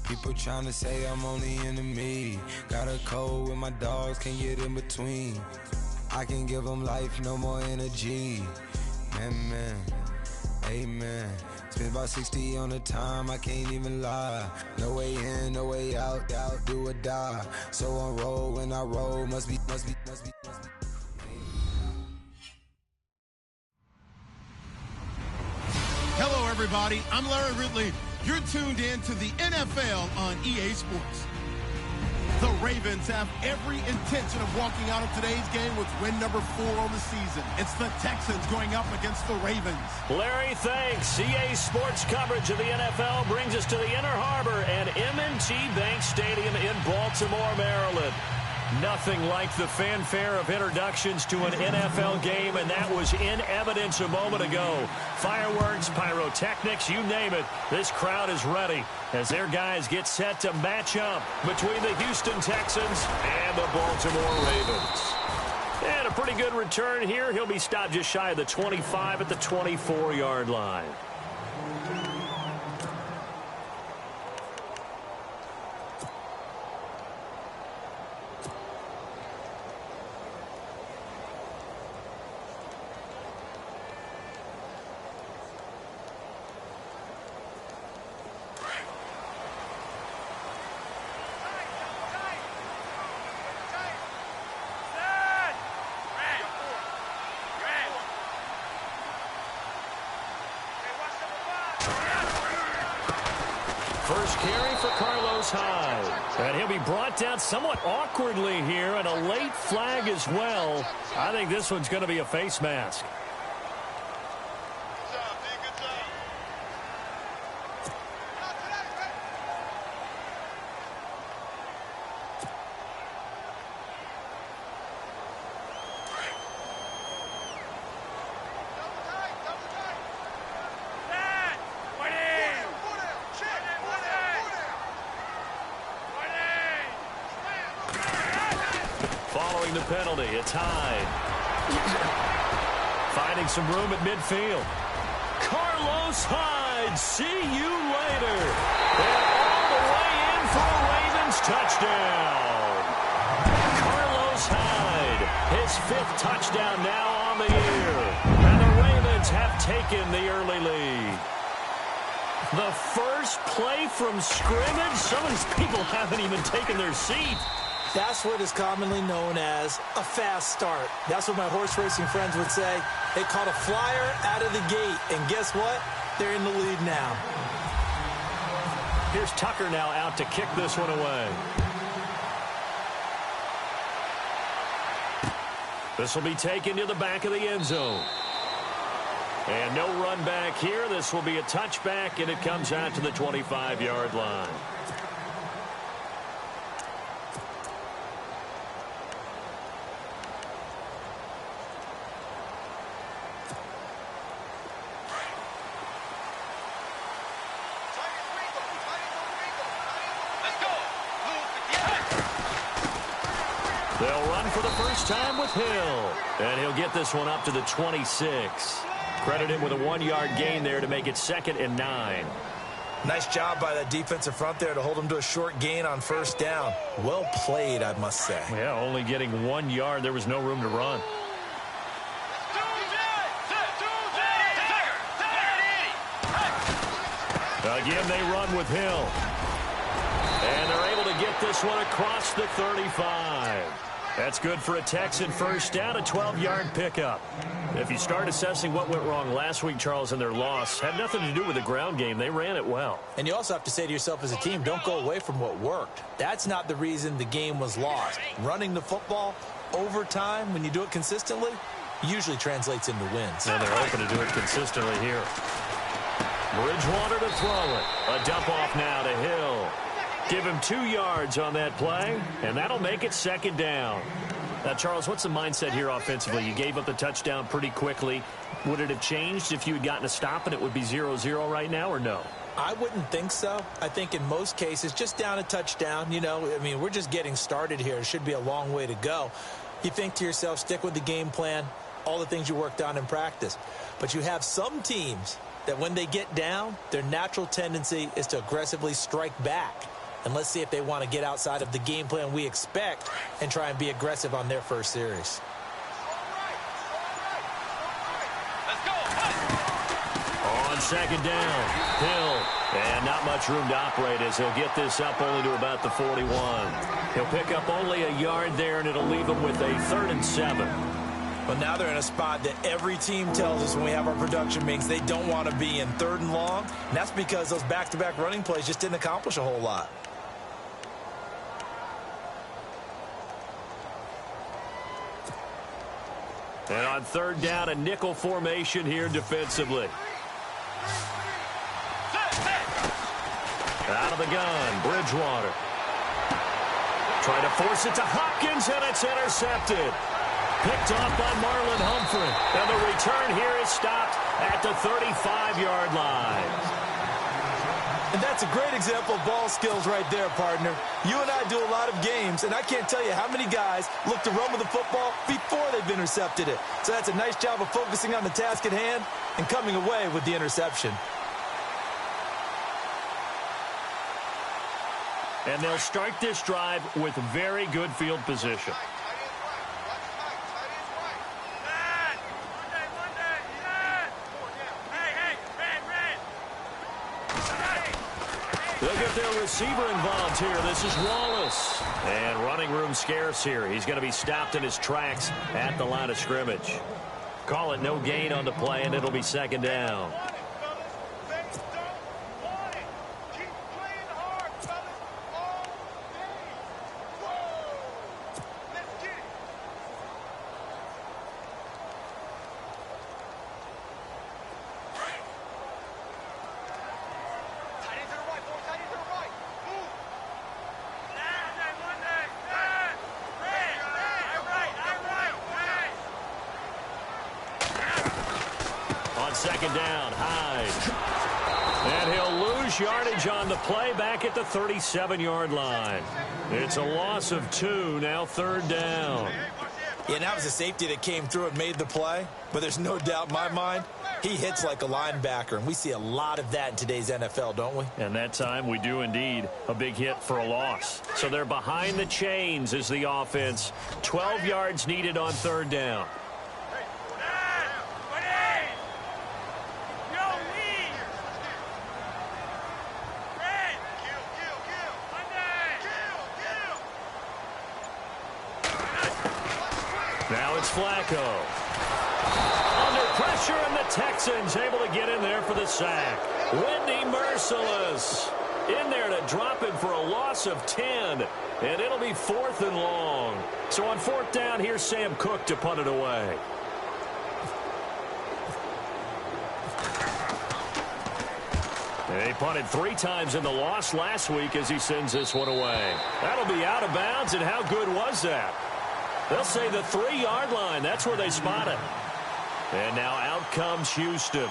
People trying to say I'm only enemy. Got a cold with my dogs, can't get in between. I can give them life, no more energy. Man, amen. Spent about 60 on the time, I can't even lie. No way in, no way out, do or die. So on roll when I roll, must be. Hello, everybody. I'm Larry Ridley. You're tuned in to the NFL on EA Sports. The Ravens have every intention of walking out of today's game with win number 4 on the season. It's the Texans going up against the Ravens. Larry, thanks. EA Sports coverage of the NFL brings us to the Inner Harbor and M&T Bank Stadium in Baltimore, Maryland. Nothing like the fanfare of introductions to an NFL game, and that was in evidence a moment ago. Fireworks, pyrotechnics, you name it. This crowd is ready as their guys get set to match up between the Houston Texans and the Baltimore Ravens. And a pretty good return here. He'll be stopped just shy of the 25 at the 24-yard line. First carry for Carlos Hyde. And he'll be brought down somewhat awkwardly here, and a late flag as well. I think this one's going to be a face mask. Following the penalty, it's Hyde. Finding some room at midfield. Carlos Hyde, see you later. And all the way in for a Ravens touchdown. Carlos Hyde, his 5th touchdown now on the year. And the Ravens have taken the early lead. The first play from scrimmage. Some of these people haven't even taken their seat. That's what is commonly known as a fast start. That's what my horse racing friends would say. They caught a flyer out of the gate, and guess what? They're in the lead now. Here's Tucker now out to kick this one away. This will be taken to the back of the end zone. And no run back here. This will be a touchback, and it comes out to the 25-yard line. They'll run for the first time with Hill. And he'll get this one up to the 26. Credit him with a 1-yard gain there to make it 2nd and 9. Nice job by that defensive front there to hold him to a short gain on first down. Well played, I must say. Yeah, only getting 1 yard. There was no room to run. Again, they run with Hill. And they're able to get this one across the 35. That's good for a Texan first down, a 12-yard pickup. If you start assessing what went wrong last week, Charles, in their loss, had nothing to do with the ground game. They ran it well. And you also have to say to yourself as a team, don't go away from what worked. That's not the reason the game was lost. Running the football over time, when you do it consistently, usually translates into wins. And they're open to do it consistently here. Bridgewater to throw it. A dump off now to Hill. Give him 2 yards on that play, and that'll make it 2nd down. Now, Charles, what's the mindset here offensively? You gave up the touchdown pretty quickly. Would it have changed if you had gotten a stop and it would be 0-0 right now, or no? I wouldn't think so. I think in most cases, just down a touchdown, you know, I mean, we're just getting started here. It should be a long way to go. You think to yourself, stick with the game plan, all the things you worked on in practice. But you have some teams that when they get down, their natural tendency is to aggressively strike back. And let's see if they want to get outside of the game plan we expect and try and be aggressive on their first series. On second down, Hill. And not much room to operate as he'll get this up only to about the 41. He'll pick up only a yard there, and it'll leave him with a 3rd and 7. Well, now they're in a spot that every team tells us when we have our production meetings they don't want to be in, 3rd and long. And that's because those back-to-back running plays just didn't accomplish a whole lot. And on 3rd down, a nickel formation here defensively. Out of the gun, Bridgewater. Trying to force it to Hopkins, and it's intercepted. Picked off by Marlon Humphrey. And the return here is stopped at the 35-yard line. And that's a great example of ball skills right there, partner. You and I do a lot of games, and I can't tell you how many guys look to run with the football before they've intercepted it. So that's a nice job of focusing on the task at hand and coming away with the interception. And they'll start this drive with very good field position. They'll get their receiver involved here. This is Wallace. And running room scarce here. He's going to be stopped in his tracks at the line of scrimmage. Call it no gain on the play, and it'll be 2nd down. On 2nd down, Hyde. And he'll lose yardage on the play back at the 37-yard line. It's a loss of 2, now 3rd down. Yeah, and that was a safety that came through and made the play. But there's no doubt in my mind, he hits like a linebacker. And we see a lot of that in today's NFL, don't we? And that time we do indeed. A big hit for a loss. So they're behind the chains as the offense. 12 yards needed on 3rd down. Now it's Flacco. Under pressure, and the Texans able to get in there for the sack. Whitney Merciless in there to drop him for a loss of 10. And it'll be 4th and long. So on 4th down, here's Sam Cook to punt it away. And he punted 3 times in the loss last week as he sends this one away. That'll be out of bounds, and how good was that? They'll say the 3-yard line. That's where they spot it. And now out comes Houston.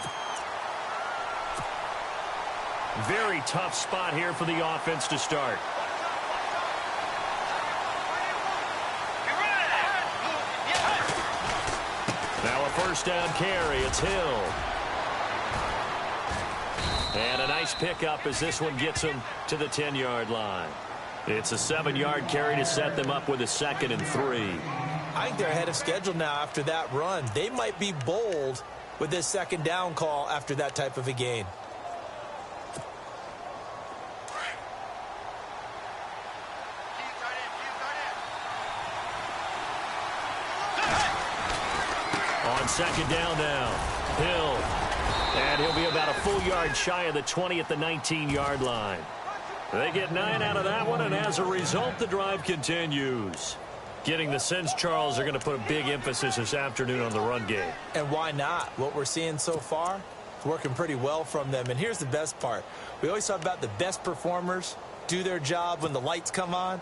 Very tough spot here for the offense to start. Now a 1st down carry. It's Hill. And a nice pickup as this one gets him to the 10-yard line. It's a 7-yard carry to set them up with a 2nd and 3. I think they're ahead of schedule now after that run. They might be bold with this 2nd down call after that type of a gain. On 2nd down now, Hill. And he'll be about a full yard shy of the 20 at the 19-yard line. They get 9 out of that one, and as a result, the drive continues. Getting the sense, Charles, are going to put a big emphasis this afternoon on the run game. And why not? What we're seeing so far, it's working pretty well from them. And here's the best part. We always talk about the best performers do their job when the lights come on.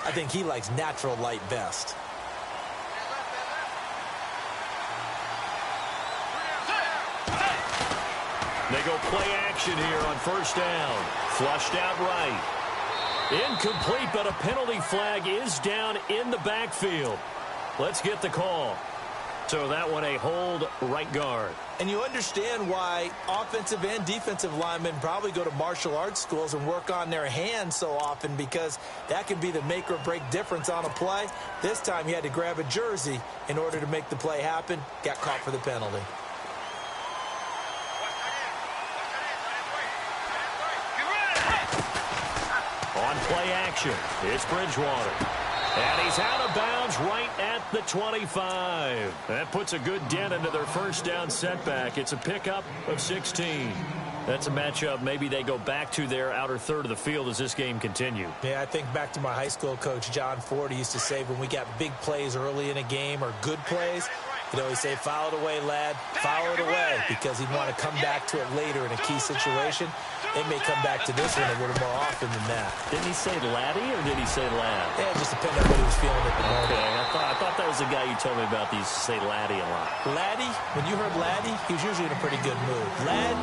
I think he likes natural light best. They go play action here on 1st down. Flushed out right. Incomplete, but a penalty flag is down in the backfield. Let's get the call. So that one a hold right guard. And you understand why offensive and defensive linemen probably go to martial arts schools and work on their hands so often, because that can be the make or break difference on a play. This time he had to grab a jersey in order to make the play happen. Got caught for the penalty. On play action, it's Bridgewater. And he's out of bounds right at the 25. That puts a good dent into their first down setback. It's a pickup of 16. That's a matchup maybe they go back to their outer third of the field as this game continues. Yeah, I think back to my high school coach, John Ford. He used to say when we got big plays early in a game or good plays, he'd always say, foul it away, lad, foul it away, because he'd want to come back to it later in a key situation. They may come back to this one a little more often than that. Didn't he say laddie or did he say lad? Yeah, it just depended on what he was feeling at the moment. Okay, I thought that was the guy you told me about. These say laddie a lot. Laddie, when you heard laddie, he was usually in a pretty good mood. Lad,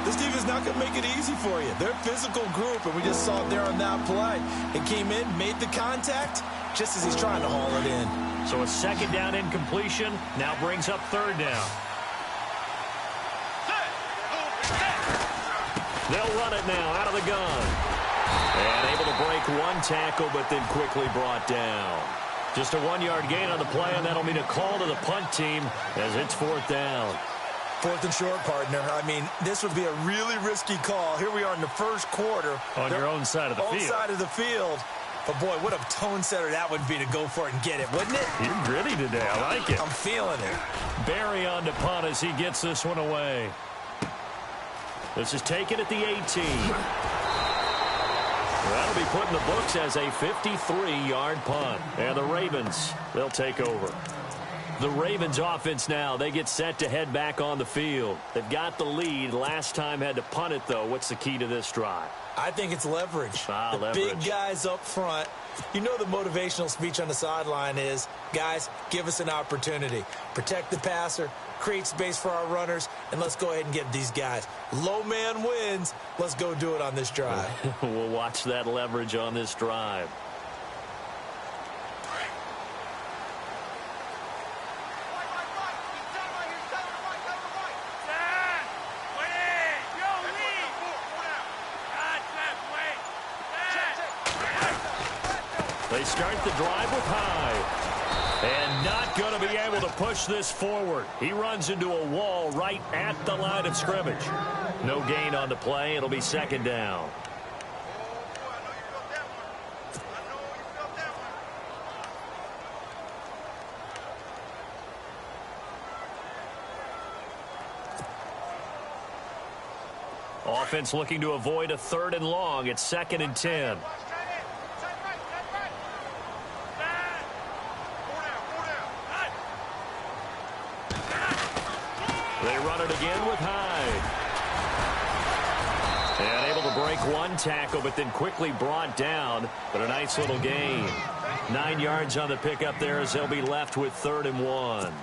this defense is not going to make it easy for you. They're a physical group, and we just saw it there on that play. It came in, made the contact, just as he's trying to haul it in. So a second down incompletion now brings up third down. They'll run it now out of the gun. And able to break one tackle, but then quickly brought down. Just a 1-yard gain on the play, and that'll mean a call to the punt team as it's fourth down. Fourth and short, partner. I mean, this would be a really risky call. Here we are in the first quarter. On your own side of the field. Own side of the field. But, boy, what a tone setter that would be to go for it and get it, wouldn't it? You're gritty today. I like it. I'm feeling it. Barry on to punt as he gets this one away. This is taken at the 18. That'll be put in the books as a 53-yard punt. And the Ravens, they'll take over. The Ravens offense now, they get set to head back on the field. They've got the lead. Last time had to punt it, though. What's the key to this drive? I think it's leverage. Leverage. Big guys up front. You know the motivational speech on the sideline is, guys, give us an opportunity. Protect the passer, create space for our runners, and let's go ahead and get these guys. Low man wins. Let's go do it on this drive. We'll watch that leverage on this drive. They start the drive with Hyde. And not going to be able to push this forward. He runs into a wall right at the line of scrimmage. No gain on the play. It'll be second down. Offense looking to avoid a third and long. It's 2nd and 10. They run it again with Hyde. And able to break one tackle, but then quickly brought down. But a nice little gain. 9 yards on the pickup there as they'll be left with 3rd and 1.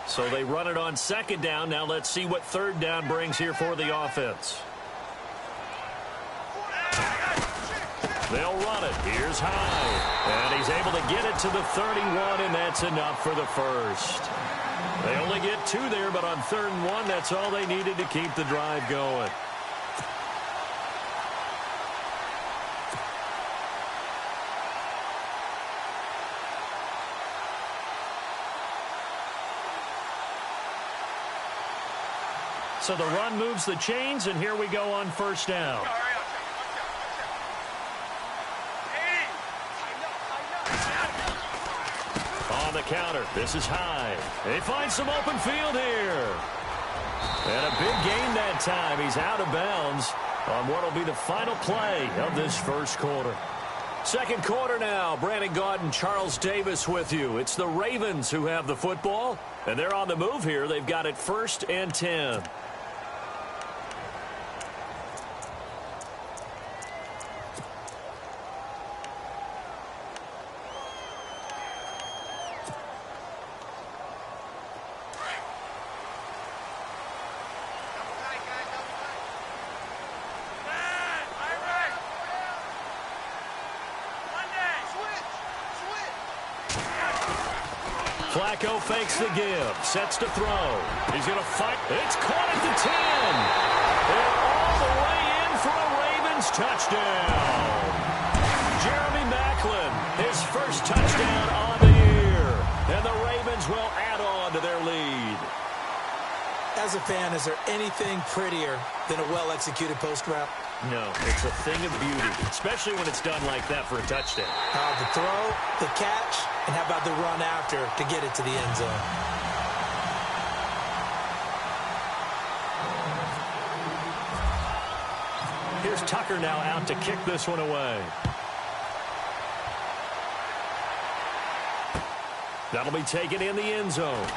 So they run it on 2nd down. Now let's see what 3rd down brings here for the offense. They'll run it. Here's Hyde. And he's able to get it to the 31, and that's enough for the first. They only get 2 there, but on 3rd and 1, that's all they needed to keep the drive going. So the run moves the chains, and here we go on 1st down. On the counter, this is Hyde. They find some open field here. And a big gain that time. He's out of bounds on what will be the final play of this first quarter. Second quarter now. Brandon Gaudin and Charles Davis with you. It's the Ravens who have the football, and they're on the move here. They've got it 1st and 10. Flacco fakes the give, sets to throw. He's going to fight. It's caught at the 10. And all the way in for a Ravens touchdown. Jeremy Maclin, his first touchdown on the year. And the Ravens will add on to their lead. As a fan, is there anything prettier than a well-executed post route? No, it's a thing of beauty, especially when it's done like that for a touchdown. The throw, the catch, and how about the run after to get it to the end zone? Here's Tucker now out to kick this one away. That'll be taken in the end zone.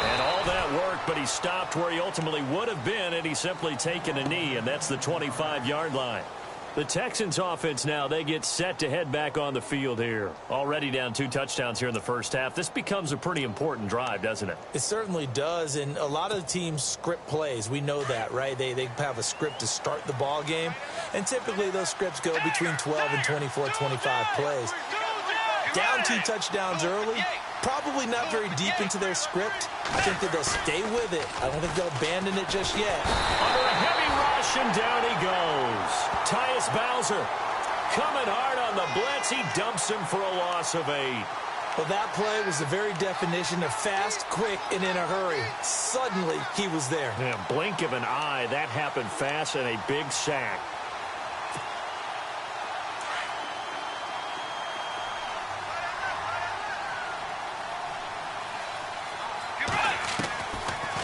And all that work, but he stopped where he ultimately would have been, and he's simply taken a knee, and that's the 25-yard line. The Texans offense now, they get set to head back on the field here. Already down 2 touchdowns here in the first half. This becomes a pretty important drive, doesn't it? It certainly does, and a lot of the teams script plays. We know that, right? They have a script to start the ball game, and typically those scripts go between 12 and 24, 25 plays. Down 2 touchdowns early, probably not very deep into their script. I think that they'll stay with it. I don't think they'll abandon it just yet. Under a heavy rush, and down he goes. Tyus Bowser coming hard on the blitz. He dumps him for a loss of 8. Well, that play was the very definition of fast, quick, and in a hurry. Suddenly, he was there. Yeah, blink of an eye. That happened fast, and a big sack.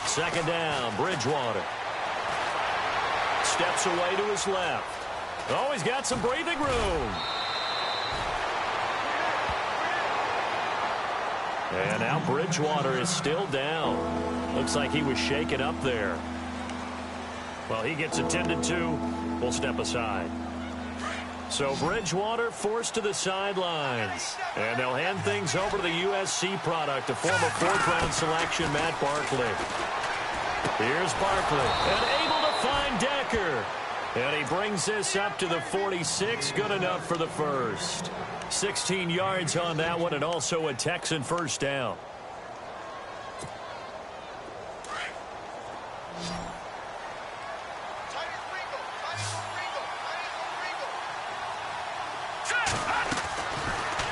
Second down, Bridgewater. Steps away to his left. Oh, he's got some breathing room. And now Bridgewater is still down. Looks like he was shaken up there. Well, he gets attended to. We'll step aside. So Bridgewater forced to the sidelines. And they'll hand things over to the USC product, a former 4th-round selection, Matt Barkley. Here's Barkley, and able to find Decker. And he brings this up to the 46, good enough for the first. 16 yards on that one, and also a Texan first down.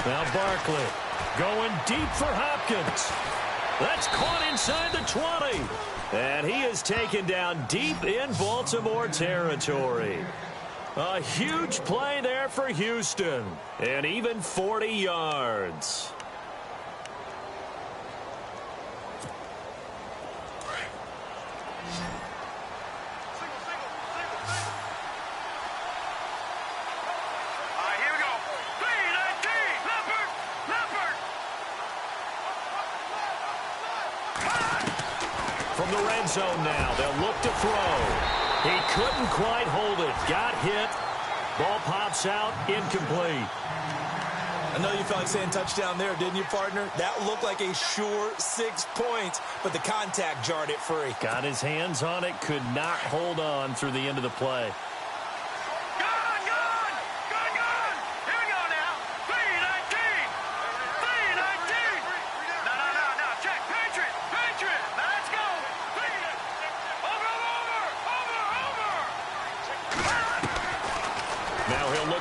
Now Barkley going deep for Hopkins. That's caught inside the 20. And he is taken down deep in Baltimore territory. A huge play there for Houston. And even 40 yards. From the red zone now, they'll look to throw. He couldn't quite hold it. Got hit. Ball pops out, incomplete. I know you felt like saying touchdown there, didn't you, partner? That looked like a sure 6 points, but the contact jarred it free. Got his hands on it, could not hold on through the end of the play.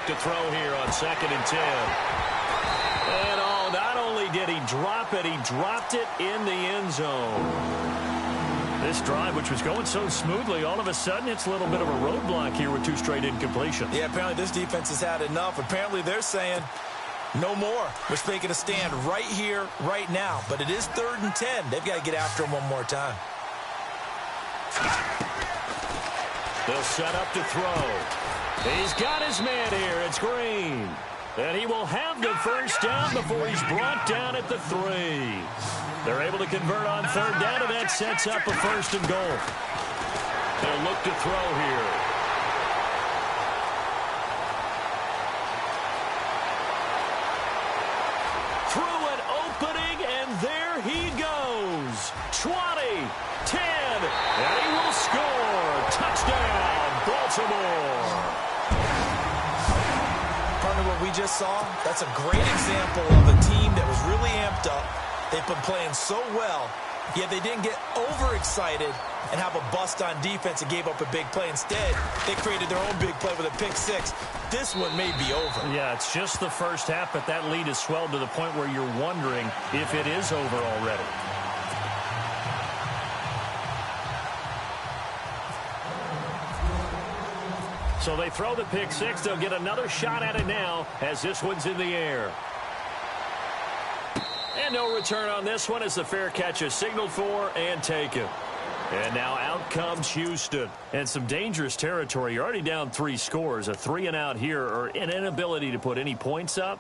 To throw here on 2nd and 10. And oh, not only did he drop it, he dropped it in the end zone. This drive, which was going so smoothly, all of a sudden it's a little bit of a roadblock here with 2 straight incompletions. Yeah, apparently this defense has had enough. Apparently they're saying no more. We're making a stand right here, right now. But it is 3rd and 10. They've got to get after him one more time. They'll set up to throw. He's got his man here. It's Green. And he will have the first down before he's brought down at the 3. They're able to convert on 3rd down, and that sets up a 1st and goal. They'll look to throw here. Through an opening, and there he goes. 20, 10, and he will score. Touchdown, Baltimore. of what we just saw? That's a great example of a team that was really amped up. They've been playing so well, yet they didn't get overexcited and have a bust on defense and gave up a big play. Instead, they created their own big play with a pick six. This one may be over. Yeah, it's just the first half, but that lead has swelled to the point where you're wondering if it is over already. So they throw the pick six. They'll get another shot at it now as this one's in the air. And no return on this one as the fair catch is signaled for and taken. And now out comes Houston. And some dangerous territory. You're already down 3 scores. A 3-and-out here or an inability to put any points up.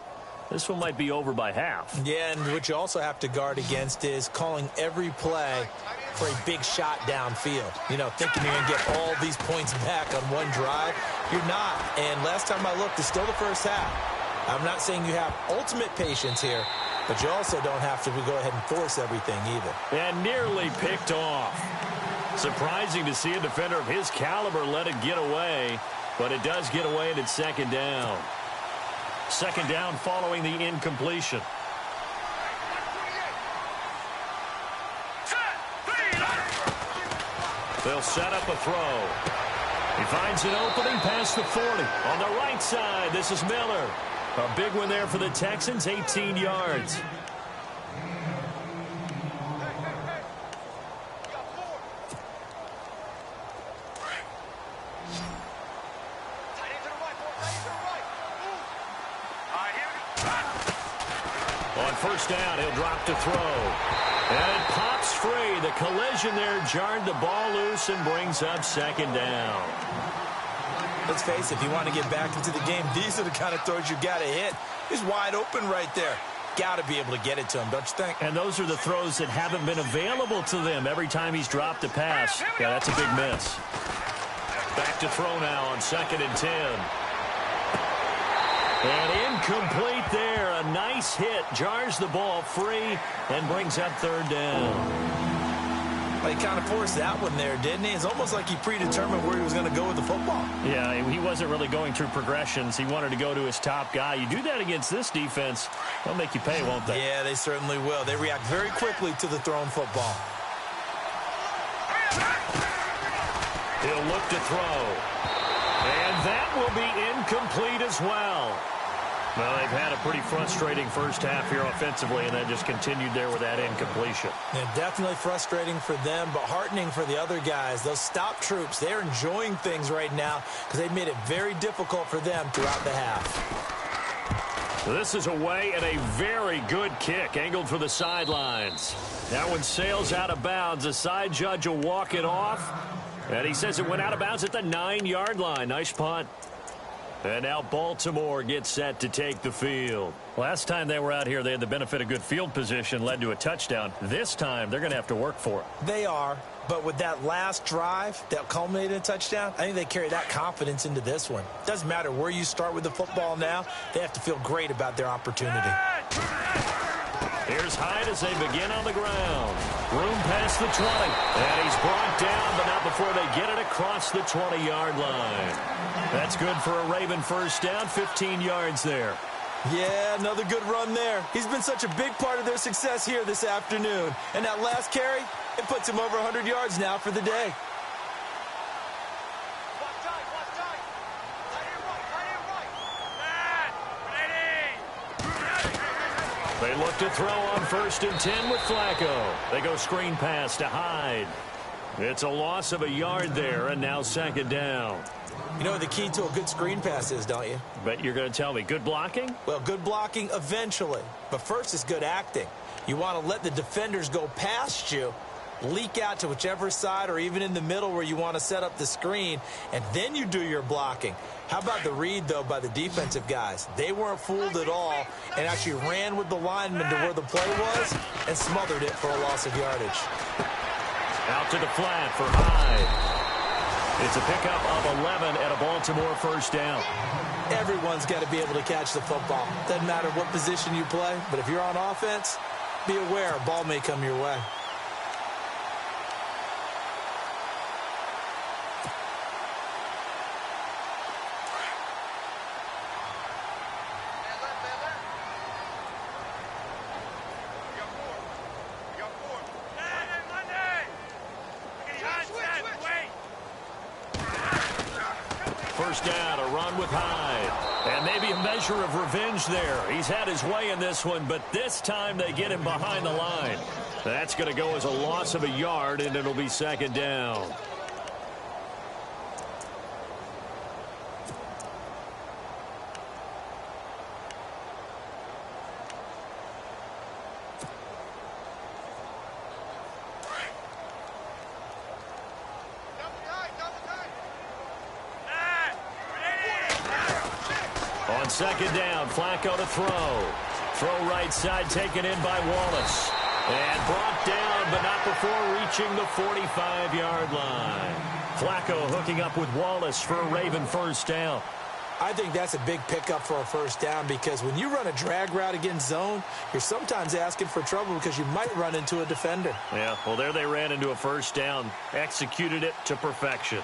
This one might be over by half. Yeah, and what you also have to guard against is calling every play for a big shot downfield. You know, thinking you're going to get all these points back on one drive. You're not. And last time I looked, it's still the first half. I'm not saying you have ultimate patience here, but you also don't have to go ahead and force everything either. And nearly picked off. Surprising to see a defender of his caliber let it get away, but it does get away and it's second down. Second down following the incompletion. They'll set up a throw. He finds an opening past the 40. On the right side, this is Miller. A big one there for the Texans, 18 yards. On first down, he'll drop to throw. And it pops free. The collision there jarred the ball loose and brings up second down. Let's face it, if you want to get back into the game, these are the kind of throws you got to hit. He's wide open right there. Got to be able to get it to him, don't you think? And those are the throws that haven't been available to them every time he's dropped a pass. Yeah, that's a big miss. Back to throw now on 2nd and 10. And incomplete there. A nice hit. Jars the ball free and brings up 3rd down. Well, he kind of forced that one there, didn't he? It's almost like he predetermined where he was going to go with the football. Yeah, he wasn't really going through progressions. He wanted to go to his top guy. You do that against this defense, they'll make you pay, won't they? Yeah, they certainly will. They react very quickly to the thrown football. He'll look to throw. And that will be incomplete as well. Well, they've had a pretty frustrating first half here offensively, and then just continued there with that incompletion. Yeah, definitely frustrating for them, but heartening for the other guys. Those stop troops, they're enjoying things right now because they've made it very difficult for them throughout the half. This is away and a very good kick, angled for the sidelines. That one sails out of bounds. The side judge will walk it off, and he says it went out of bounds at the 9-yard line. Nice punt. And now Baltimore gets set to take the field. Last time they were out here, they had the benefit of good field position, led to a touchdown. This time, they're going to have to work for it. They are, but with that last drive that culminated in a touchdown, I think they carry that confidence into this one. Doesn't matter where you start with the football now, they have to feel great about their opportunity. Here's Hyde as they begin on the ground. Room past the 20. And he's brought down, but not before they get it across the 20-yard line. That's good for a Raven first down, 15 yards there. Yeah, another good run there. He's been such a big part of their success here this afternoon. And that last carry, it puts him over 100 yards now for the day. They look to throw on 1st and 10 with Flacco. They go screen pass to Hyde. It's a loss of a yard there, and now 2nd down. You know what the key to a good screen pass is, don't you? Bet you're going to tell me. Good blocking? Well, good blocking eventually. But first is good acting. You want to let the defenders go past you, leak out to whichever side or even in the middle where you want to set up the screen, and then you do your blocking. How about the read, though, by the defensive guys? They weren't fooled at all and actually ran with the lineman to where the play was and smothered it for a loss of yardage. Out to the flat for Hyde. It's a pickup of 11 at a Baltimore first down. Everyone's got to be able to catch the football. Doesn't matter what position you play, but if you're on offense, be aware a ball may come your way. first down, a run with Hyde. And maybe a measure of revenge there. He's had his way in this one, but this time they get him behind the line. That's going to go as a loss of a yard, and it'll be second down. On second down, Flacco to throw. Throw right side taken in by Wallace. And brought down, but not before reaching the 45-yard line. Flacco hooking up with Wallace for a Raven first down. I think that's a big pickup for a first down because when you run a drag route against zone, you're sometimes asking for trouble because you might run into a defender. Yeah, well, there they ran into a first down. Executed it to perfection.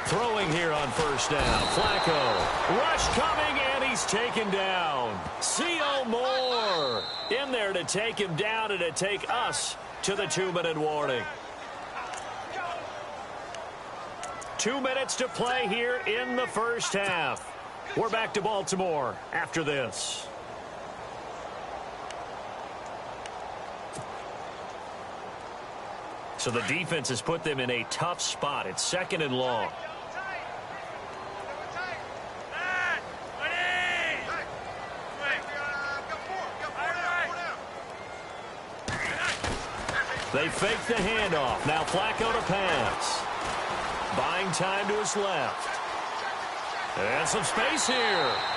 Throwing here on first down. Flacco. Rush coming, and he's taken down. C.O. Moore in there to take him down and to take us to the 2-minute warning. 2 minutes to play here in the first half. We're back to Baltimore after this. So the defense has put them in a tough spot. It's second and long. They fake the handoff. Now Flacco to pass. Buying time to his left. And some space here.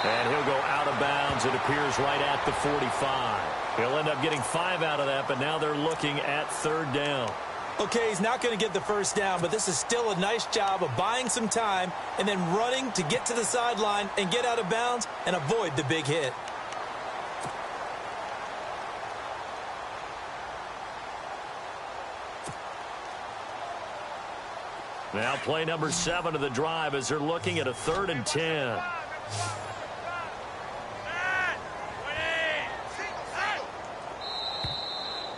And he'll go out of bounds. It appears right at the 45. He'll end up getting 5 out of that, but now they're looking at third down. Okay, he's not going to get the first down, but this is still a nice job of buying some time and then running to get to the sideline and get out of bounds and avoid the big hit. Now play number 7 of the drive as they're looking at a 3rd and 10.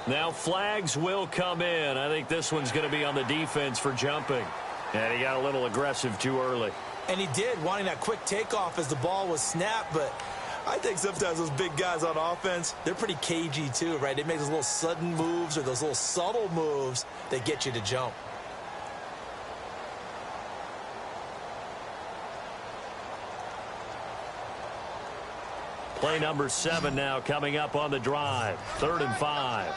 Now flags will come in. I think this one's going to be on the defense for jumping. And he got a little aggressive too early. And he did, wanting that quick takeoff as the ball was snapped, but I think sometimes those big guys on offense, they're pretty cagey too, right? They make those little sudden moves or those little subtle moves that get you to jump. Play number 7 now coming up on the drive. 3rd and 5.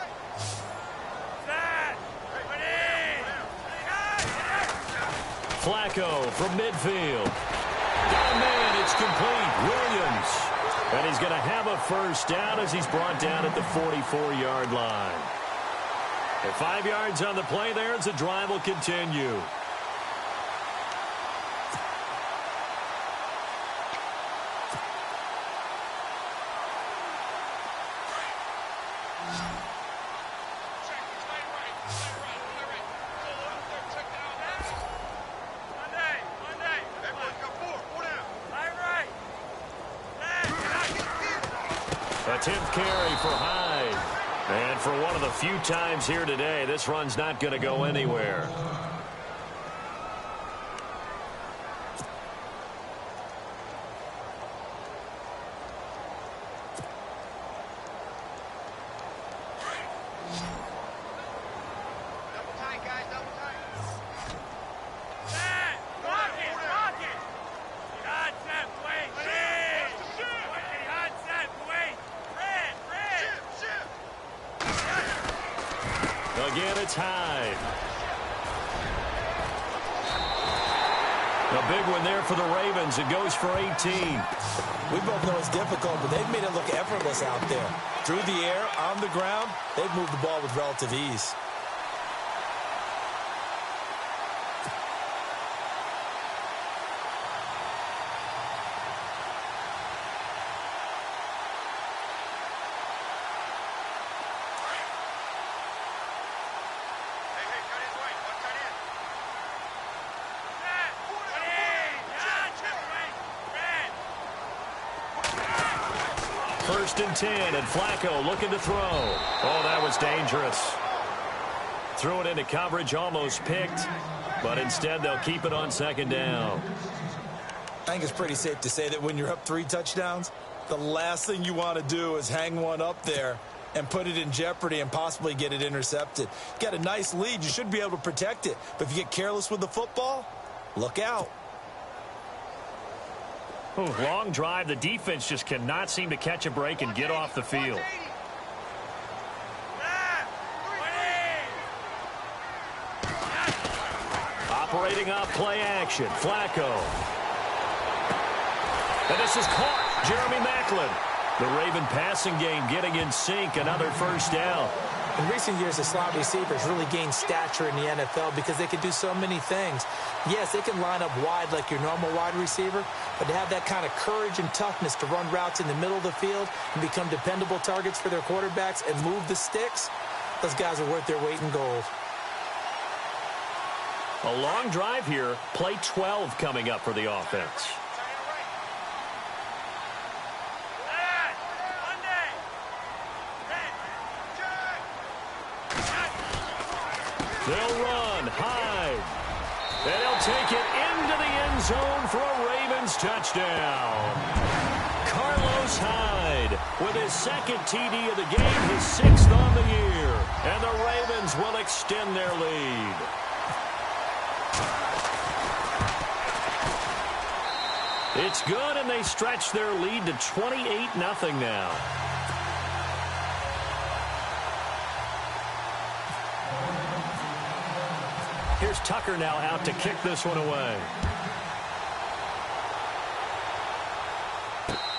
Flacco from midfield. Got a man, it's complete. Williams. And he's going to have a first down as he's brought down at the 44-yard line. And 5 yards on the play there as the drive will continue. A 10th carry for Hyde. And for one of the few times here today, this run's not going to go anywhere. Again, it's Hyde. A big one there for the Ravens. It goes for 18. We both know it's difficult, but they've made it look effortless out there. Through the air, on the ground, they've moved the ball with relative ease. 1st and 10, and Flacco looking to throw. Oh, that was dangerous. Threw it into coverage, almost picked, but instead they'll keep it on 2nd down. I think it's pretty safe to say that when you're up 3 touchdowns, the last thing you want to do is hang one up there and put it in jeopardy and possibly get it intercepted. You got a nice lead. You should be able to protect it. But if you get careless with the football, look out. Ooh, long drive. The defense just cannot seem to catch a break and get off the field. Operating off play action. Flacco. And this is caught. Jeremy Maclin. The Raven passing game getting in sync. Another 1st down. In recent years, the slot receivers really gained stature in the NFL because they can do so many things. Yes, they can line up wide like your normal wide receiver, but to have that kind of courage and toughness to run routes in the middle of the field and become dependable targets for their quarterbacks and move the sticks, those guys are worth their weight in gold. A long drive here. Play 12 coming up for the offense. They'll run, Hyde, and they'll take it into the end zone for a Ravens touchdown. Carlos Hyde with his 2nd TD of the game, his 6th on the year, and the Ravens will extend their lead. It's good, and they stretch their lead to 28-0 now. Here's Tucker now out to kick this one away.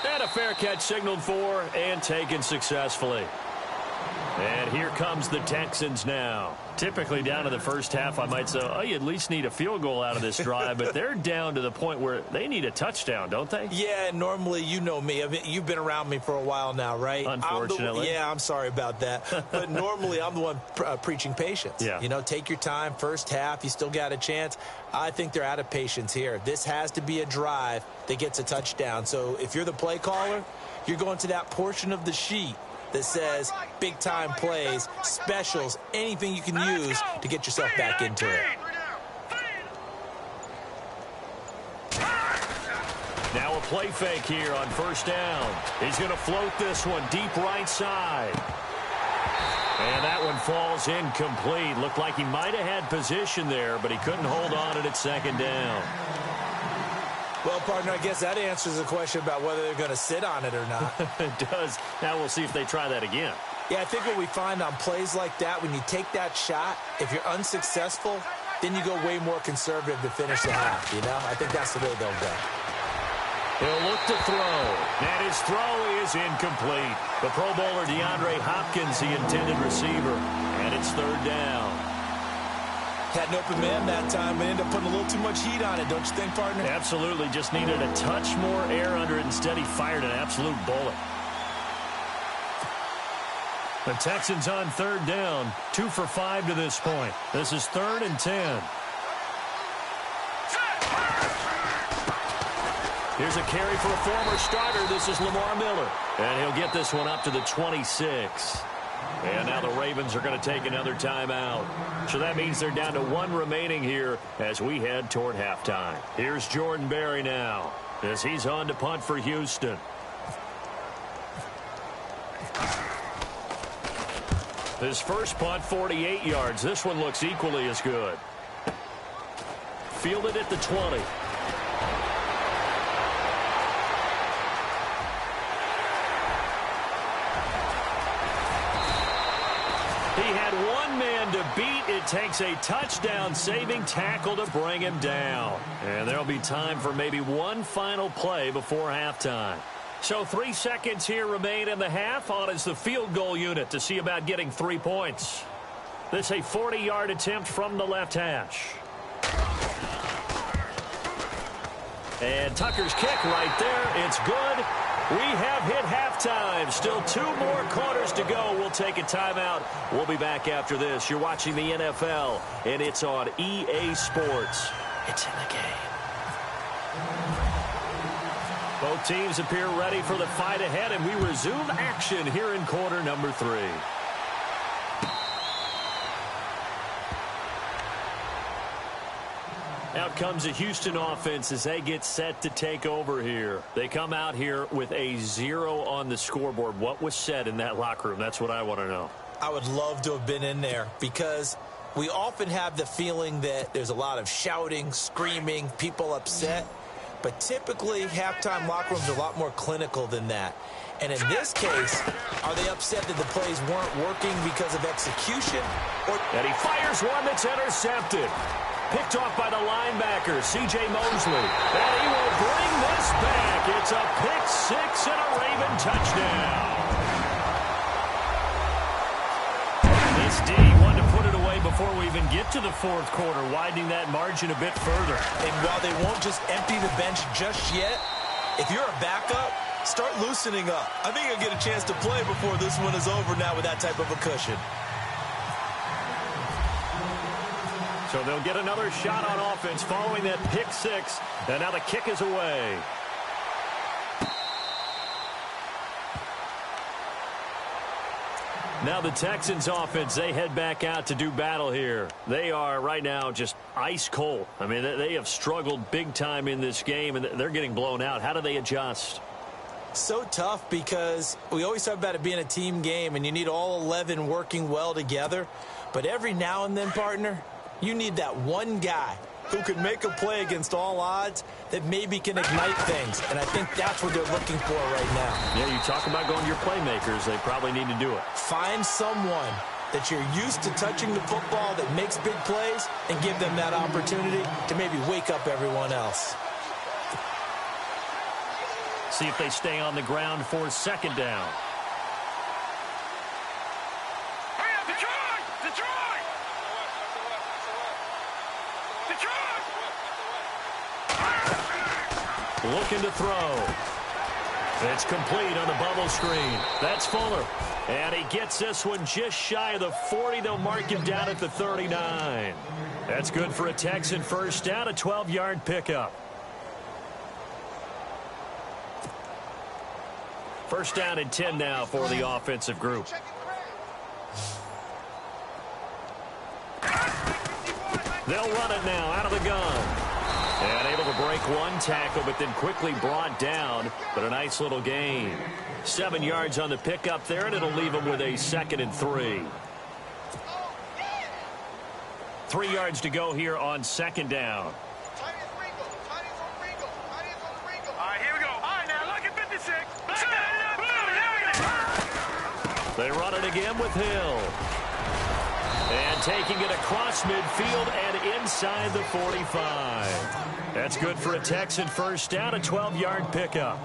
And a fair catch signaled for and taken successfully. And here comes the Texans now. Typically down to the first half, I might say, oh, you at least need a field goal out of this drive, but they're down to the point where they need a touchdown, don't they? Yeah, normally, you know me. I mean, you've been around me for a while now, right? Unfortunately. I'm sorry about that. But normally, I'm the one preaching patience. Yeah. You know, take your time. First half, you still got a chance. I think they're out of patience here. This has to be a drive that gets a touchdown. So if you're the play caller, you're going to that portion of the sheet that says big-time plays, specials, anything you can use to get yourself back into it. Now a play fake here on 1st down. He's going to float this one deep right side. And that one falls incomplete. Looked like he might have had position there, but he couldn't hold on it at 2nd down. Well, partner, I guess that answers the question about whether they're going to sit on it or not. It does. Now we'll see if they try that again. Yeah, I think what we find on plays like that, when you take that shot, if you're unsuccessful, then you go way more conservative to finish the half, you know? I think that's the way they'll go. He'll look to throw, and his throw is incomplete. The Pro Bowler DeAndre Hopkins, the intended receiver, and it's 3rd down. Had an open man that time, but ended up putting a little too much heat on it, don't you think, partner? Absolutely. Just needed a touch more air under it. Instead, he fired an absolute bullet. The Texans on 3rd down, 2 for 5 to this point. This is 3rd and 10. Here's a carry for a former starter. This is Lamar Miller. And he'll get this one up to the 26. And now the Ravens are going to take another timeout. So that means they're down to 1 remaining here as we head toward halftime. Here's Jordan Berry now as he's on to punt for Houston. His first punt, 48 yards. This one looks equally as good. Fielded at the 20. He had one man to beat. It takes a touchdown-saving tackle to bring him down. And there'll be time for maybe one final play before halftime. So 3 seconds here remain in the half. On is the field goal unit to see about getting 3 points. This a 40-yard attempt from the left hash. And Tucker's kick right there. It's good. We have hit halftime. Still 2 more quarters to go. We'll take a timeout. We'll be back after this. You're watching the NFL, and it's on EA Sports. It's in the game. Both teams appear ready for the fight ahead, and we resume action here in quarter number 3. Out comes the Houston offense as they get set to take over here. They come out here with a 0 on the scoreboard. What was said in that locker room? That's what I want to know. I would love to have been in there because we often have the feeling that there's a lot of shouting, screaming, people upset. But typically, halftime locker rooms are a lot more clinical than that. And in this case, are they upset that the plays weren't working because of execution? And he fires one that's intercepted. Picked off by the linebacker, C.J. Mosley. And he will bring this back. It's a pick 6 and a Raven touchdown. This D wanted to put it away before we even get to the fourth quarter, widening that margin a bit further. And while they won't just empty the bench just yet, if you're a backup, start loosening up. I think you'll get a chance to play before this one is over now with that type of a cushion. So they'll get another shot on offense following that pick 6. And now the kick is away. Now the Texans offense, they head back out to do battle here. They are right now just ice cold. I mean, they have struggled big time in this game, and they're getting blown out. How do they adjust? So tough because we always talk about it being a team game, and you need all 11 working well together. But every now and then, partner, you need that one guy who can make a play against all odds that maybe can ignite things. And I think that's what they're looking for right now. Yeah, you talk about going to your playmakers. They probably need to do it. Find someone that you're used to touching the football that makes big plays and give them that opportunity to maybe wake up everyone else. See if they stay on the ground for second down. Looking to throw. It's complete on the bubble screen. That's Fuller. And he gets this one just shy of the 40. They'll mark him down at the 39. That's good for a Texan first down, a 12-yard pickup. First down and 10 now for the offensive group. They'll run it now out of the gun. And able to break one tackle, but then quickly brought down. But a nice little gain. 7 yards on the pickup there, and it'll leave him with a 2nd and 3. 3 yards to go here on second down. All right, here we go. All right, now look at 56. They run it again with Hill. And taking it across midfield and inside the 45. That's good for a Texan first down, a 12-yard pickup.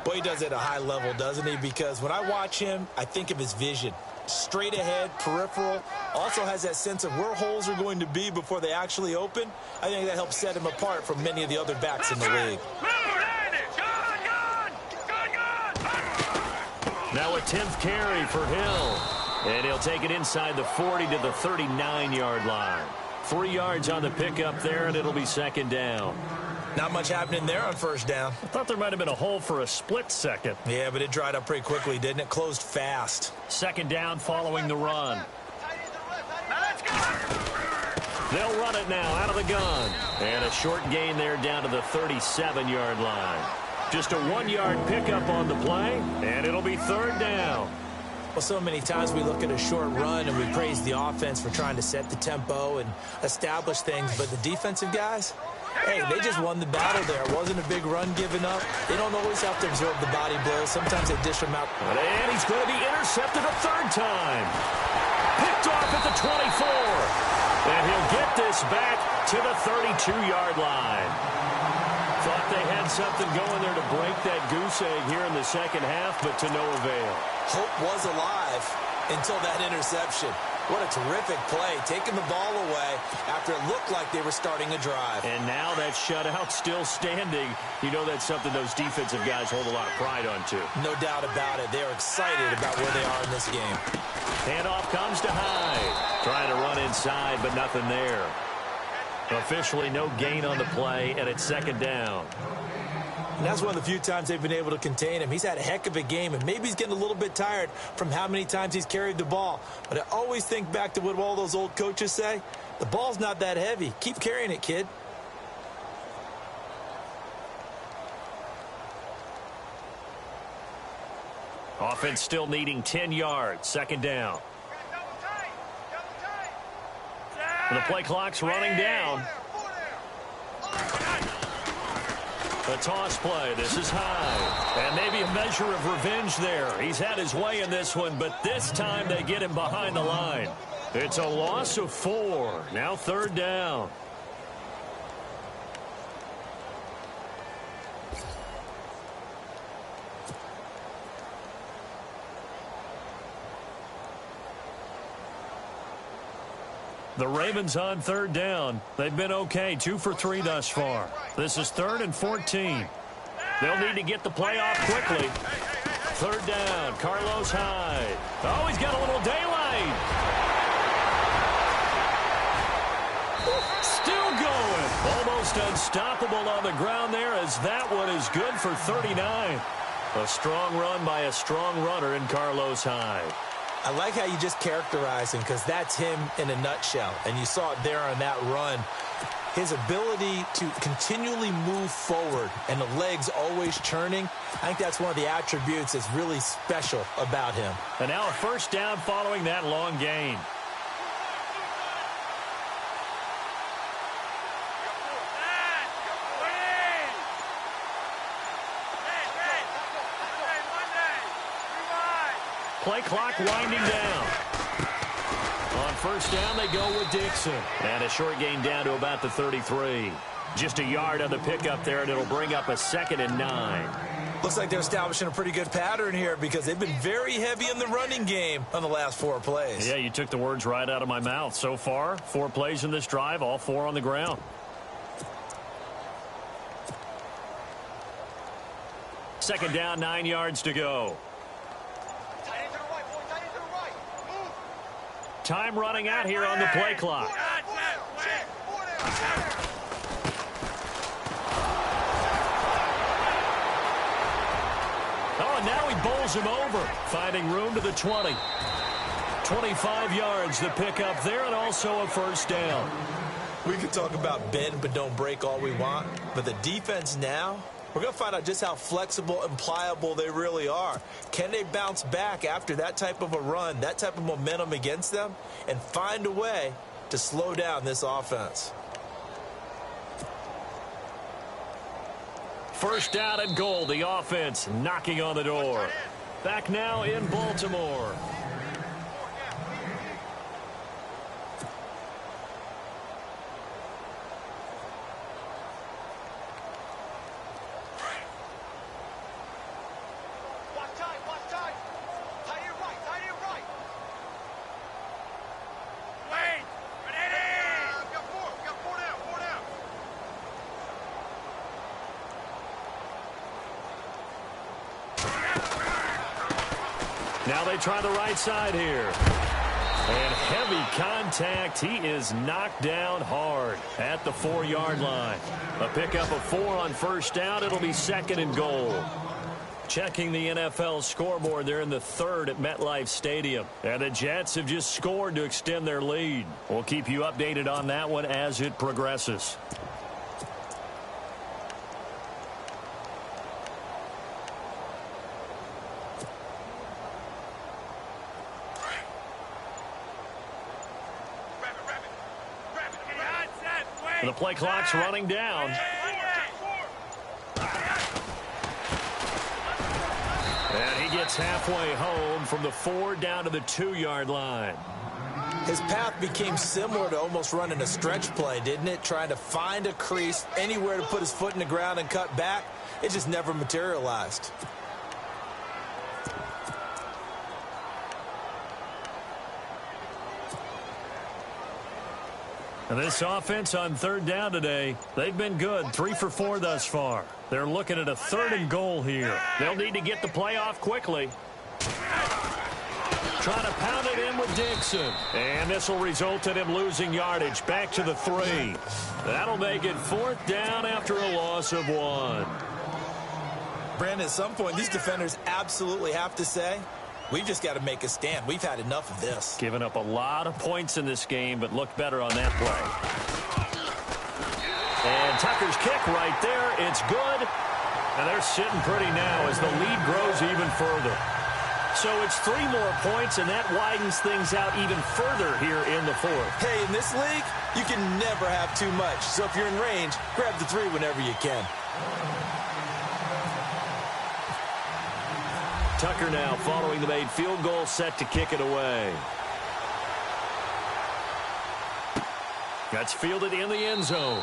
Boy, he does it at a high level, doesn't he? Because when I watch him, I think of his vision. Straight ahead, peripheral. Also has that sense of where holes are going to be before they actually open. I think that helps set him apart from many of the other backs in the league. Now a 10th carry for Hill. And he'll take it inside the 40 to the 39-yard line. 3 yards on the pickup there, and it'll be second down. Not much happening there on first down. I thought there might have been a hole for a split second. Yeah, but it dried up pretty quickly, didn't it? Closed fast. Second down following the run. They'll run it now out of the gun. And a short gain there down to the 37-yard line. Just a 1-yard pickup on the play, and it'll be third down. Well, so many times we look at a short run and we praise the offense for trying to set the tempo and establish things, but the defensive guys, hey, they just won the battle there. It wasn't a big run given up. They don't always have to absorb the body blows. Sometimes they dish them out. And he's going to be intercepted a third time. Picked off at the 24. And he'll get this back to the 32-yard line. Thought they had something going there to break that goose egg here in the second half, but to no avail. Hope was alive until that interception. What a terrific play, taking the ball away after it looked like they were starting a drive. And now that shutout still standing. You know that's something those defensive guys hold a lot of pride on, too. No doubt about it. They're excited about where they are in this game. Handoff comes to Hyde. Trying to run inside, but nothing there. Officially no gain on the play, and it's second down. And that's one of the few times they've been able to contain him. He's had a heck of a game, and maybe he's getting a little bit tired from how many times he's carried the ball. But I always think back to what all those old coaches say. The ball's not that heavy. Keep carrying it, kid. Offense still needing 10 yards. Second down. And the play clock's running down. The toss play. This is high. And maybe a measure of revenge there. He's had his way in this one, but this time they get him behind the line. It's a loss of 4. Now third down. The Ravens on third down. They've been okay, 2 for 3 thus far. This is 3rd and 14. They'll need to get the play off quickly. Third down, Carlos Hyde. Oh, he's got a little daylight. Still going. Almost unstoppable on the ground there, as that one is good for 39. A strong run by a strong runner in Carlos Hyde. I like how you just characterize him, because that's him in a nutshell. And you saw it there on that run. His ability to continually move forward and the legs always churning, I think that's one of the attributes that's really special about him. And now a first down following that long gain. Play clock winding down. On first down, they go with Dixon. And a short gain down to about the 33. Just a yard on the pickup there, and it'll bring up a 2nd and 9. Looks like they're establishing a pretty good pattern here, because they've been very heavy in the running game on the last 4 plays. Yeah, you took the words right out of my mouth. So far, 4 plays in this drive, all 4 on the ground. Second down, 9 yards to go. Time running out here on the play clock. Oh, and now he bowls him over, finding room to the 20. 25 yards, the pickup there, and also a first down. We can talk about bend but don't break all we want, but the defense now, we're going to find out just how flexible and pliable they really are. Can they bounce back after that type of a run, that type of momentum against them, and find a way to slow down this offense? First down and goal, the offense knocking on the door. Back now in Baltimore. Now they try the right side here. And heavy contact. He is knocked down hard at the 4-yard line. A pickup of 4 on first down. It'll be 2nd and goal. Checking the NFL scoreboard, they're in the 3rd at MetLife Stadium. And the Jets have just scored to extend their lead. We'll keep you updated on that one as it progresses. The play clock's running down. And he gets halfway home from the 4 down to the 2-yard line. His path became similar to almost running a stretch play, didn't it? Trying to find a crease, anywhere to put his foot in the ground and cut back. It just never materialized. And this offense on 3rd down today, they've been good, 3 for 4 thus far. They're looking at a 3rd and goal here. They'll need to get the play off quickly. Trying to pound it in with Dixon. And this will result in him losing yardage back to the 3. That'll make it 4th down after a loss of 1. Brandon, at some point, these defenders absolutely have to say, we've just got to make a stand. We've had enough of this. Giving up a lot of points in this game, but looked better on that play. And Tucker's kick right there. It's good. And they're sitting pretty now as the lead grows even further. So it's 3 more points, and that widens things out even further here in the fourth. Hey, in this league, you can never have too much. So if you're in range, grab the 3 whenever you can. Tucker now following the made field goal, set to kick it away. That's fielded in the end zone.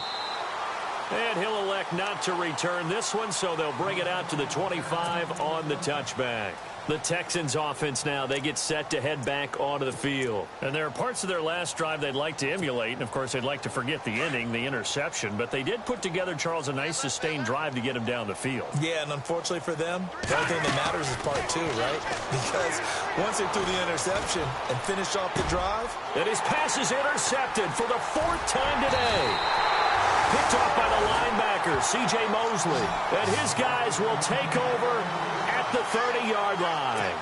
And he'll elect not to return this one, so they'll bring it out to the 25 on the touchback. The Texans offense now, they get set to head back onto the field. And there are parts of their last drive they'd like to emulate. And, of course, they'd like to forget the ending, the interception. But they did put together, Charles, a nice sustained drive to get him down the field. Yeah, and unfortunately for them, the only thing that matters is part 2, right? Because once they threw the interception and finished off the drive. And his pass is intercepted for the 4th time today. Picked off by the linebacker, C.J. Mosley. And his guys will take over at the 30-yard line.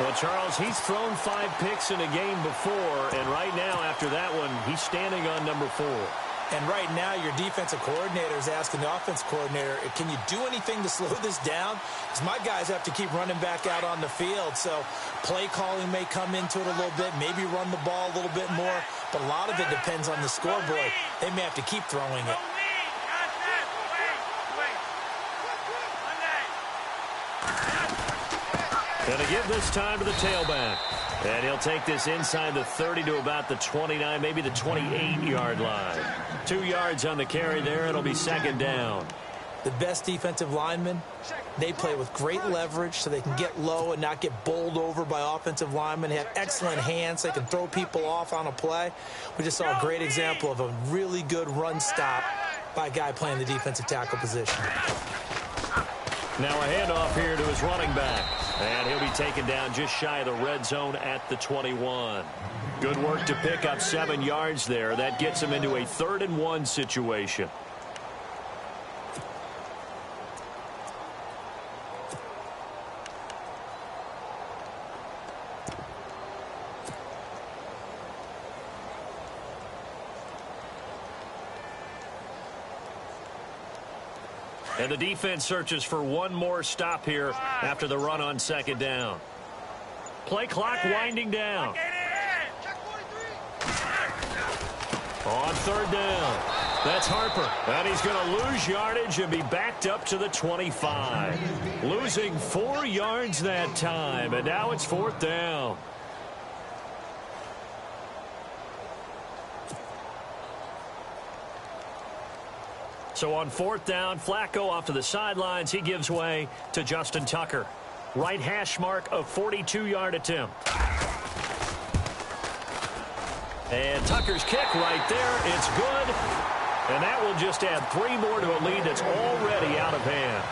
Well, Charles, he's thrown 5 picks in a game before, and right now, after that one, he's standing on number 4. And right now, your defensive coordinator is asking the offense coordinator, can you do anything to slow this down? Because my guys have to keep running back out on the field. So play calling may come into it a little bit, maybe run the ball a little bit more. But a lot of it depends on the scoreboard. They may have to keep throwing it. Gonna give this time to the tailback. And he'll take this inside the 30 to about the 29, maybe the 28-yard line. 2 yards on the carry there. It'll be 2nd down. The best defensive linemen, they play with great leverage so they can get low and not get bowled over by offensive linemen. They have excellent hands. They can throw people off on a play. We just saw a great example of a really good run stop by a guy playing the defensive tackle position. Now a handoff here to his running back. And he'll be taken down just shy of the red zone at the 21. Good work to pick up 7 yards there. That gets him into a 3rd and 1 situation. And the defense searches for one more stop here after the run on 2nd down. Play clock winding down. On 3rd down. That's Harper. And he's going to lose yardage and be backed up to the 25. Losing 4 yards that time. And now it's 4th down. So on 4th down, Flacco off to the sidelines. He gives way to Justin Tucker. Right hash mark of 42-yard attempt. And Tucker's kick right there. It's good. And that will just add 3 more to a lead that's already out of hand.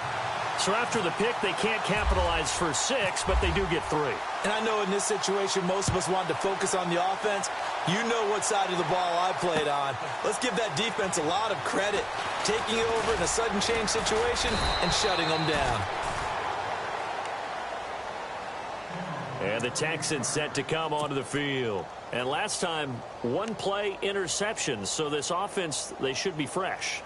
So after the pick, they can't capitalize for 6, but they do get 3. And I know in this situation, most of us wanted to focus on the offense. You know what side of the ball I played on. Let's give that defense a lot of credit, taking it over in a sudden change situation and shutting them down. And the Texans set to come onto the field. And last time, 1 play interception. So this offense, they should be fresh.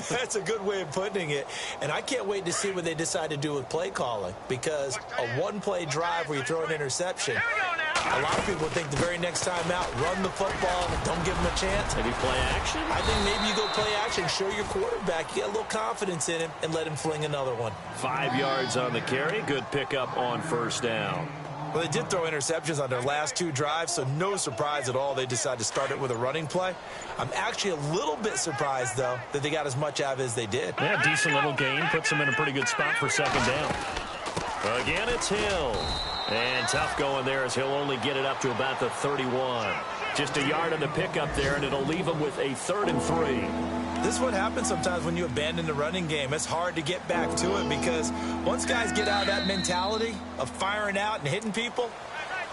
That's a good way of putting it. And I can't wait to see what they decide to do with play calling. Because a 1-play drive where you throw an interception, a lot of people think the very next time out, run the football, don't give them a chance. Maybe play action? I think maybe you go play action, show your quarterback, you get a little confidence in him, and let him fling another one. 5 yards on the carry. Good pickup on 1st down. Well, they did throw interceptions on their last 2 drives, so no surprise at all they decided to start it with a running play. I'm actually a little bit surprised, though, that they got as much out of it as they did. Yeah, decent little gain. Puts them in a pretty good spot for 2nd down. Again, it's Hill. And tough going there as he'll only get it up to about the 31. Just a yard on the pickup there, and it'll leave him with a 3rd and 3. This is what happens sometimes when you abandon the running game. It's hard to get back to it because once guys get out of that mentality of firing out and hitting people,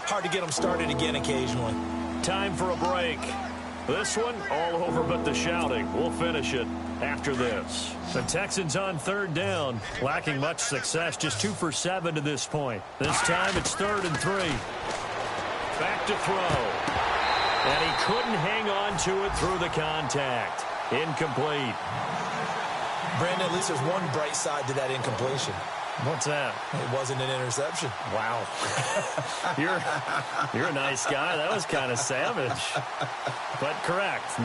hard to get them started again occasionally. Time for a break. This one all over but the shouting. We'll finish it after this. The Texans on third down, lacking much success, just 2 for 7 to this point. This time it's 3rd and 3. Back to throw. And he couldn't hang on to it through the contact. Incomplete. Brandon, at least there's one bright side to that incompletion. What's that? It wasn't an interception. Wow. You're a nice guy. That was kind of savage. But correct.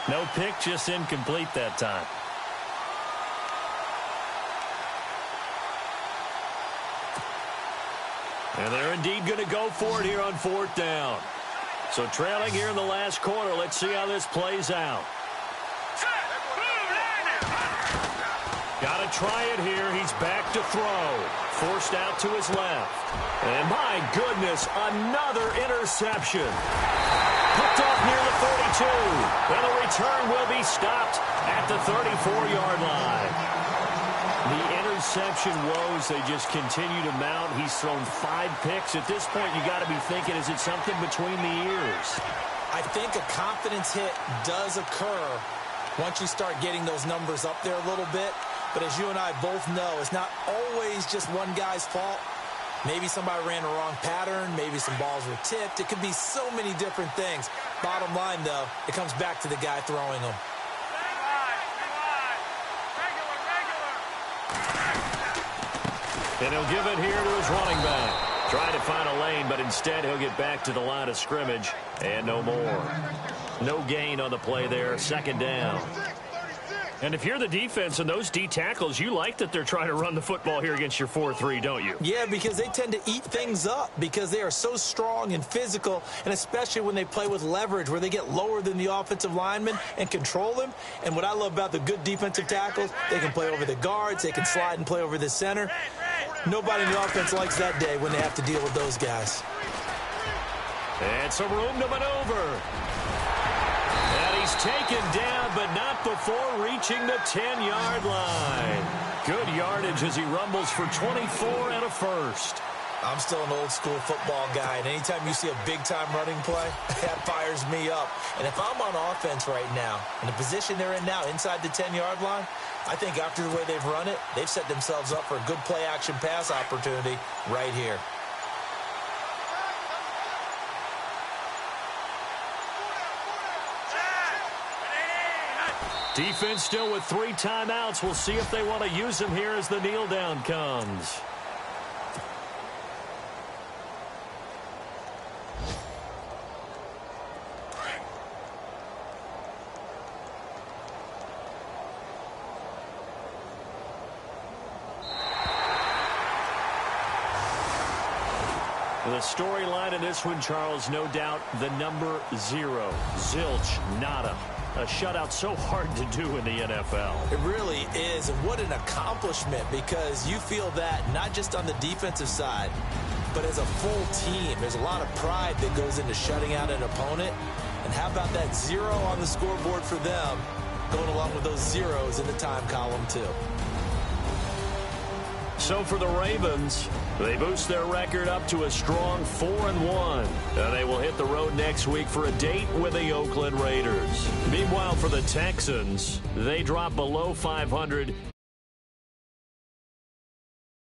No pick, just incomplete that time. And they're indeed going to go for it here on 4th down. So trailing here in the last quarter. Let's see how this plays out. Got to try it here. He's back to throw. Forced out to his left. And my goodness, another interception. Picked off near the 42. And the return will be stopped at the 34-yard line. The interception woes, they just continue to mount. He's thrown 5 picks. At this point, you got to be thinking, is it something between the ears? I think a confidence hit does occur once you start getting those numbers up there a little bit. But as you and I both know, it's not always just one guy's fault. Maybe somebody ran the wrong pattern. Maybe some balls were tipped. It could be so many different things. Bottom line, though, it comes back to the guy throwing them. And he'll give it here to his running back. Trying to find a lane, but instead he'll get back to the line of scrimmage. And no more. No gain on the play there. 2nd down. And if you're the defense and those D tackles, you like that they're trying to run the football here against your 4-3, don't you? Yeah, because they tend to eat things up because they are so strong and physical, and especially when they play with leverage where they get lower than the offensive linemen and control them. And what I love about the good defensive tackles, they can play over the guards, they can slide and play over the center. Nobody in the offense likes that day when they have to deal with those guys. And some room to maneuver. And he's taken down, but not before reaching the 10-yard line. Good yardage as he rumbles for 24 and a first. I'm still an old-school football guy, and anytime you see a big-time running play, that fires me up. And if I'm on offense right now, in the position they're in now, inside the 10-yard line, I think after the way they've run it, they've set themselves up for a good play-action pass opportunity right here. Defense still with 3 timeouts. We'll see if they want to use them here as the kneel down comes. The storyline in this one, Charles, no doubt the number 0. Zilch, nada. A shutout so hard to do in the NFL. It really is, and what an accomplishment, because you feel that not just on the defensive side, but as a full team. There's a lot of pride that goes into shutting out an opponent. And how about that 0 on the scoreboard for them, going along with those zeros in the time column, too. So for the Ravens, they boost their record up to a strong 4-1. They will hit the road next week for a date with the Oakland Raiders. Meanwhile, for the Texans, they drop below 500.